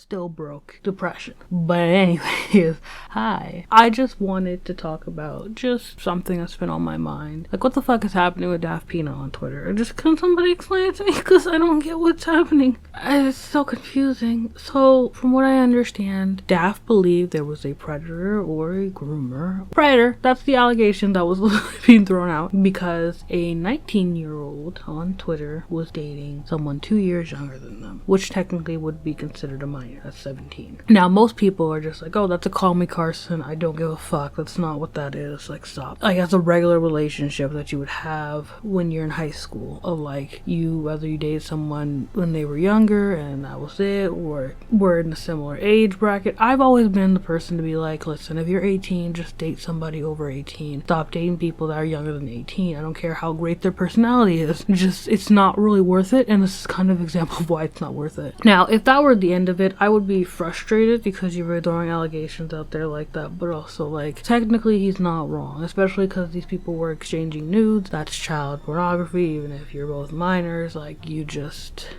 still broke. Depression. But anyways, hi. I just wanted to talk about just something that's been on my mind. Like, what the fuck is happening with Daft Pina on Twitter? Just, can somebody explain it to me? Because I don't get what's happening. It's so confusing. So, from what I understand, Daft believed there was a predator or a groomer. Predator, that's the allegation that was being thrown out, because a 19-year-old on Twitter was dating someone 2 years younger than them, which technically would be considered a minor at 17. Now, most people are just like, oh, that's a call me Carson, I don't give a fuck, that's not what that is, like, stop. Like, that's a regular relationship that you would have when you're in high school, of like, whether you dated someone when they were younger and that was it, or were in a similar age bracket. I've always been the person to be like, listen, if you're 18, just date somebody over 18. Stop dating people that are younger than 18. I don't care how great their personality is. It's not really worth it, and this is kind of an example of why it's not worth it. Now, if that were the end of it, I would be frustrated because you were throwing allegations out there like that, but also, like, technically he's not wrong, especially because these people were exchanging nudes. That's child pornography, even if you're both minors. Like,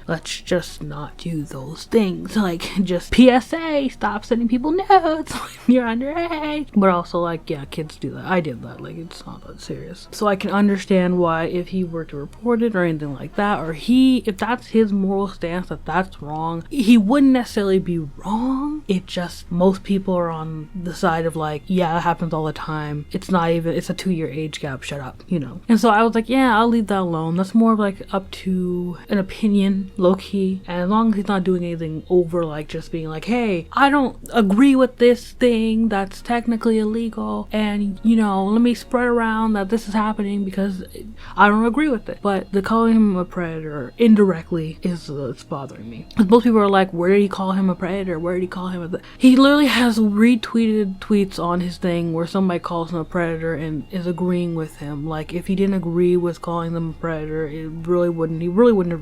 let's just not do those things. Like, just PSA, stop sending people nudes when you're underage. But also, like, yeah, kids do that. I did that. Like, it's not that serious. So I can understand why, if he were to report it or anything like that, or if that's his moral stance, that's wrong, he wouldn't necessarily be wrong. It just, most people are on the side of like, yeah, it happens all the time. It's a 2-year age gap, shut up, you know? And so I was like, yeah, I'll leave that alone. That's more of like up to an opinion, low-key, and as long as he's not doing anything over, like just being like, hey, I don't agree with this thing that's technically illegal, and, you know, let me spread around that this is happening because I don't agree with it. But the calling him a predator indirectly is it's bothering me. Because most people are like, where did he call him a predator? Where did he call him He literally has retweeted tweets on his thing where somebody calls him a predator and is agreeing with him. Like, if he didn't agree with calling them a predator, he really wouldn't have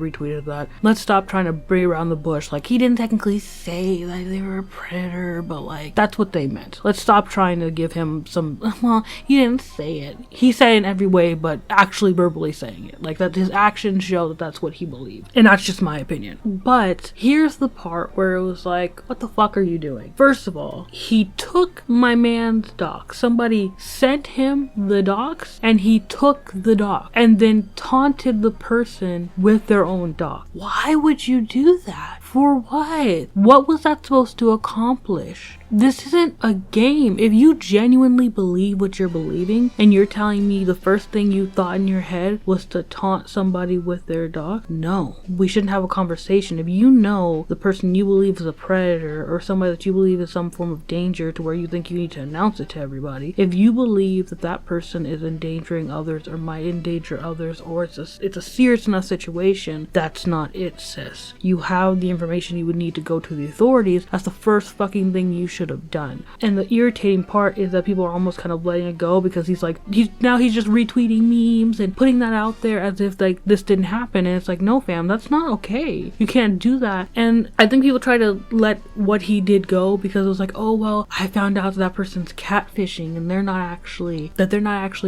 retweeted that. Let's stop trying to bring around the bush. Like, he didn't technically say that they were a predator, but like, that's what they meant. Let's stop trying to give him some, well, he didn't say it. He said it in every way, but actually verbally saying it. Like, that his actions show that that's what he believed. And that's just my opinion. But here's the part where it was like, what the fuck are you doing? First of all, he took my man's docs. Somebody sent him the docs, and he took the doc and then taunted the person with their own doc. Why would you do that? For what? What was that supposed to accomplish? This isn't a game. If you genuinely believe what you're believing, and you're telling me the first thing you thought in your head was to taunt somebody with their dog, no, we shouldn't have a conversation. If you know the person you believe is a predator, or somebody that you believe is some form of danger to where you think you need to announce it to everybody, if you believe that that person is endangering others or might endanger others, or it's a serious enough situation, that's not it, sis. You have the information you would need to go to the authorities. That's the first fucking thing you should have done. And the irritating part is that people are almost kind of letting it go because he's just retweeting memes and putting that out there as if like this didn't happen, and it's like, no fam, that's not okay. You can't do that. And I think people try to let what he did go because it was like, oh well, I found out that person's catfishing and they're not actually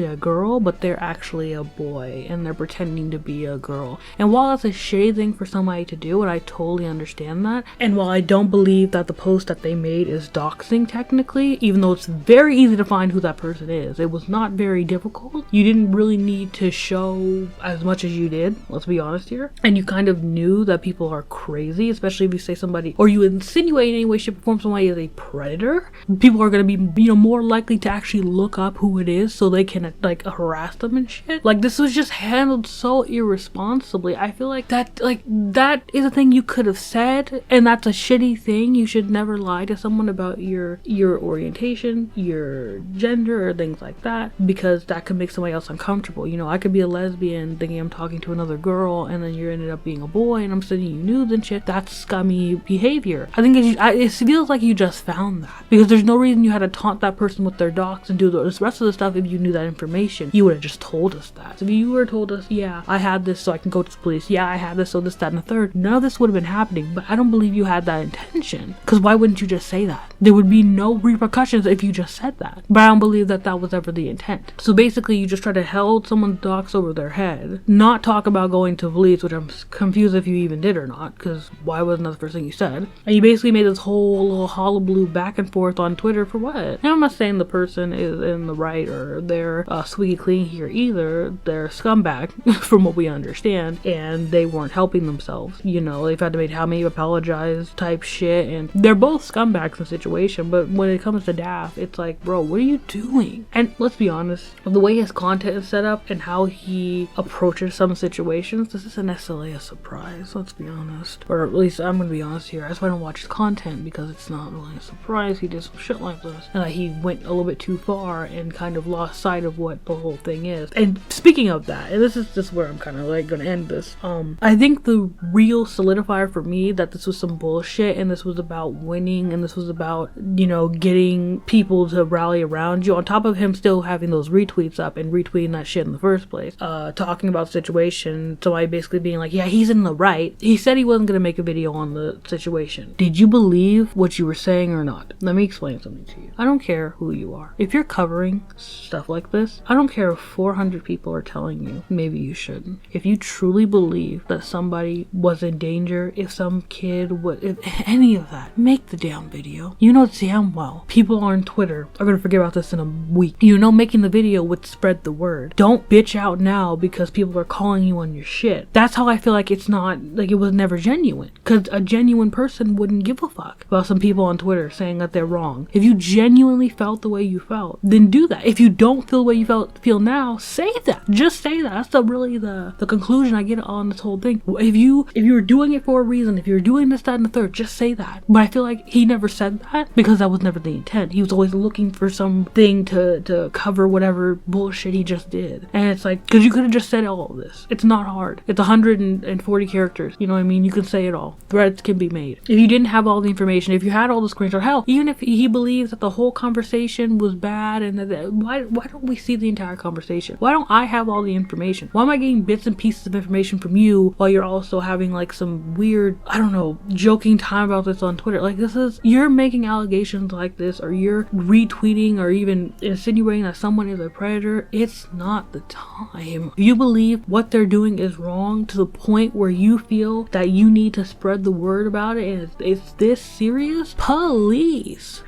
a girl, but they're actually a boy and they're pretending to be a girl. And while that's a shady thing for somebody to do, and I totally understand that, and while I don't believe that the post that they made is doxing technically, even though it's very easy to find who that person is, it was not very difficult. You didn't really need to show as much as you did, let's be honest here. And you kind of knew that people are crazy, especially if you say somebody, or you insinuate in any way, shape, or form somebody is a predator. People are going to be, more likely to actually look up who it is so they can like harass them and shit. Like, this was just handled so irresponsibly. I feel like that is a thing you could have said, and that's a shitty thing. You should never lie to someone about your orientation, your gender, or things like that, because that could make somebody else uncomfortable. You know, I could be a lesbian thinking I'm talking to another girl, and then you ended up being a boy and I'm sending you nudes and shit. That's scummy behavior. I think it feels like you just found that, because there's no reason you had to taunt that person with their docs and do the rest of the stuff. If you knew that information, you would have just told us that. So if you were told us, yeah, I had this so I can go to the police, yeah, I had this so this, that, and the third, none of this would have been happening. But I don't believe you had that intention, because why wouldn't you just say that? There would be no repercussions if you just said that. But I don't believe that that was ever the intent. So basically, you just try to hold someone's docs over their head, not talk about going to police, which I'm confused if you even did or not, because why wasn't that the first thing you said? And you basically made this whole little hullabaloo back and forth on Twitter for what? And I'm not saying the person is in the right or they're squeaky clean here either. They're a scumbag from what we understand, and they weren't helping themselves. You know, they've had to make how many apologize type shit, and they're both scumbags in the situation. But when it comes to Daft, it's like, bro, what are you doing? And let's be honest, the way his content is set up and how he approaches some situations, this isn't necessarily a surprise. Let's be honest, or at least I'm gonna be honest here. That's why I don't watch his content, because it's not really a surprise. He did some shit like this, and he went a little bit too far and kind of lost sight of what the whole thing is. And speaking of that, and this is just where I'm kind of like gonna end this. I think the real solidifier for me that this was some bullshit, and this was about winning, and this was about, you know, getting people to rally around you, on top of him still having those retweets up and retweeting that shit in the first place, talking about the situation, somebody basically being like, yeah, he's in the right. He said he wasn't gonna make a video on the situation. Did you believe what you were saying or not? Let me explain something to you. I don't care who you are. If you're covering stuff like this, I don't care if 400 people are telling you maybe you shouldn't. If you truly believe that somebody was in danger, if some kid would, if any of that, make the damn video. You know damn well people on Twitter are gonna forget about this in a week. You know making the video would spread the word. Don't bitch out now because people are calling you on your shit. That's how I feel like it's not, like, it was never genuine, because a genuine person wouldn't give a fuck about some people on Twitter saying that they're wrong. If you genuinely felt the way you felt, then do that. If you don't feel the way you feel now, say that. Just say that. That's really the conclusion I get on this whole thing. If you're doing it for a reason, if you're doing this, that, and the third, just say that. But I feel like he never said that because that was never the intent. He was always looking for something to cover whatever bullshit he just did. And it's like, because you could have just said all of this. It's not hard. It's 140 characters. You know what I mean? You can say it all. Threads can be made. If you didn't have all the information, if you had all the screenshots, hell, even if he believes that the whole conversation was bad, and that why don't we see the entire conversation? Why don't I have all the information? Why am I getting bits and pieces of information from you while you're also having like some weird, I don't know, joking time about this on Twitter? Like, you're making allegations like this, or you're retweeting or even insinuating that someone is a predator. It's not the time. If you believe what they're doing is wrong to the point where you feel that you need to spread the word about it, and it's this serious, police,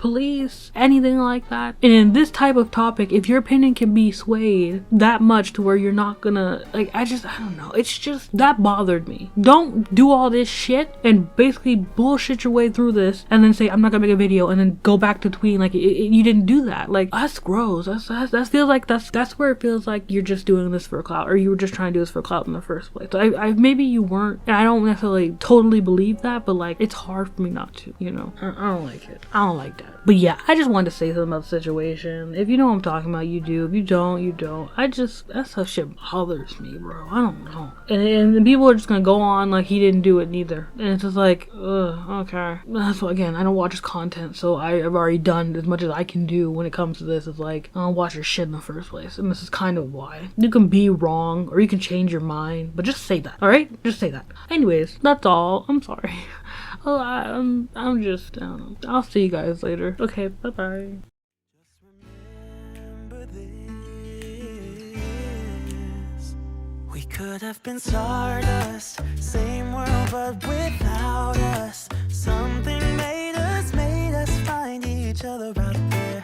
anything like that. And in this type of topic, if your opinion can be swayed that much to where you're not gonna, like, I don't know, it's just, that bothered me. Don't do all this shit and basically bullshit your way through this and then say, I'm not gonna make a video, and then go back to tweeting like you didn't do that. Like, that's gross. That feels like that's where it feels like you're just doing this for clout, or you were just trying to do this for clout in the first place. So I maybe you weren't, and I don't necessarily totally believe that, but like, it's hard for me not to, you know. I don't like it. I don't like that. But yeah, I just wanted to say something about the situation. If you know what I'm talking about, you do. If you don't, you don't. That stuff shit bothers me, bro. I don't know. And people are just gonna go on like he didn't do it neither. And it's just like, okay. That's what, again, I don't watch his content, so I've already done as much as I can do when it comes to this. It's like, I don't watch your shit in the first place. And this is kind of why. You can be wrong, or you can change your mind, but just say that, alright? Just say that. Anyways, that's all. I'm sorry. Oh, I'm just, I don't know. I'll see you guys later. Okay, bye-bye. We could have been stardust, same world but without us. Something made us find each other out there.